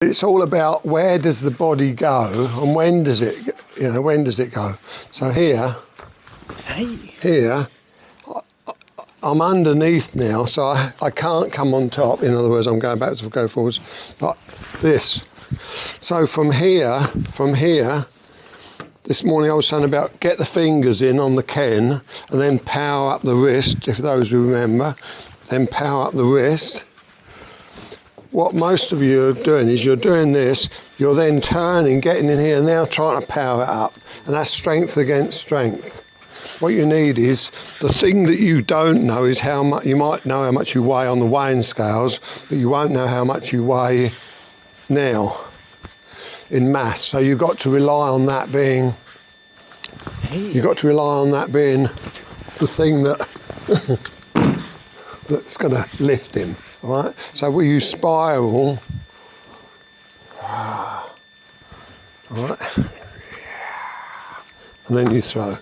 It's all about where does the body go and when does it, when does it go? So here, I'm underneath now, so I can't come on top. In other words, I'm going backwards or go forwards, but this. So from here, this morning I was saying about get the fingers in on the Ken and then power up the wrist, if those who remember, then power up the wrist. What most of you are doing is you're doing this, you're then turning, getting in here, now trying to power it up. And that's strength against strength. What you need is, the thing that you don't know is how much, you might know how much you weigh on the weighing scales, but you won't know how much you weigh now in mass. So you've got to rely on that being, the thing that that's going to lift him. All right? So we use spiral. All right? And then you throw.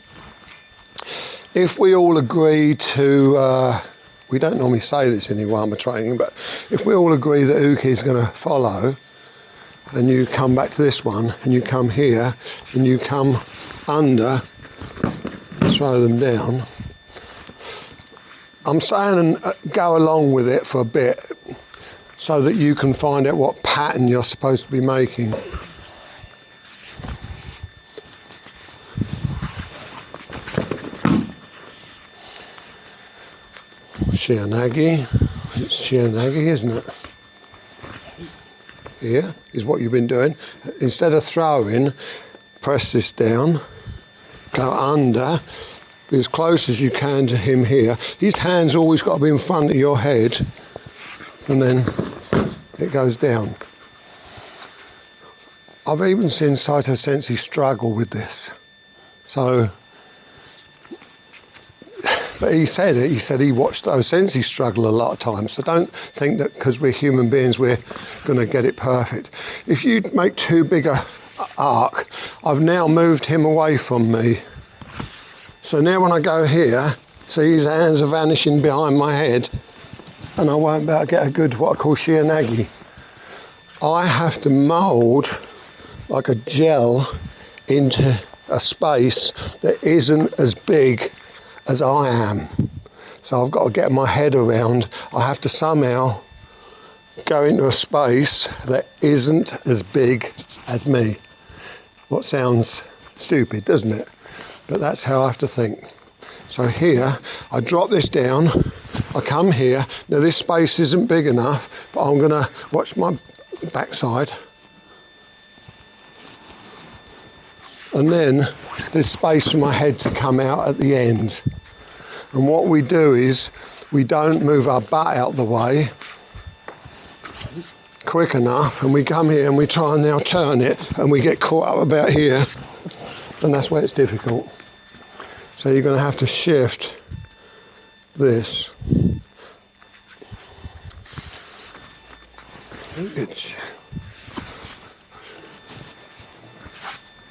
If we all agree to, we don't normally say this in Iwama training, but if we all agree that Uki is going to follow, and you come back to this one, and you come here, and you come under, throw them down. I'm saying go along with it for a bit so that you can find out what pattern you're supposed to be making. Shionage, it's Shionage, isn't it? Here is what you've been doing. Instead of throwing, press this down, go under, be as close as you can to him here. His hand's always got to be in front of your head, and then it goes down. I've even seen Saito Sensei struggle with this. So, but he said he watched those sensei struggle a lot of times. So don't think that because we're human beings we're going to get it perfect. If you make too big a arc, I've now moved him away from me. So now when I go here, see his hands are vanishing behind my head and I won't be able to get a good, what I call Shionage. I have to mould like a gel into a space that isn't as big as I am. So I've got to get my head around, I have to somehow go into a space that isn't as big as me. What sounds stupid, doesn't it? But that's how I have to think. So here, I drop this down, I come here. Now this space isn't big enough, but I'm gonna watch my backside. And then there's space for my head to come out at the end. And what we do is, we don't move our butt out the way quick enough, and we come here and we try and now turn it, and we get caught up about here. And that's where it's difficult. So you're going to have to shift this.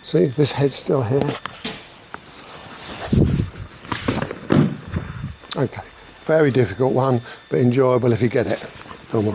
See, this head's still here. Okay, very difficult one, but enjoyable if you get it. Come on.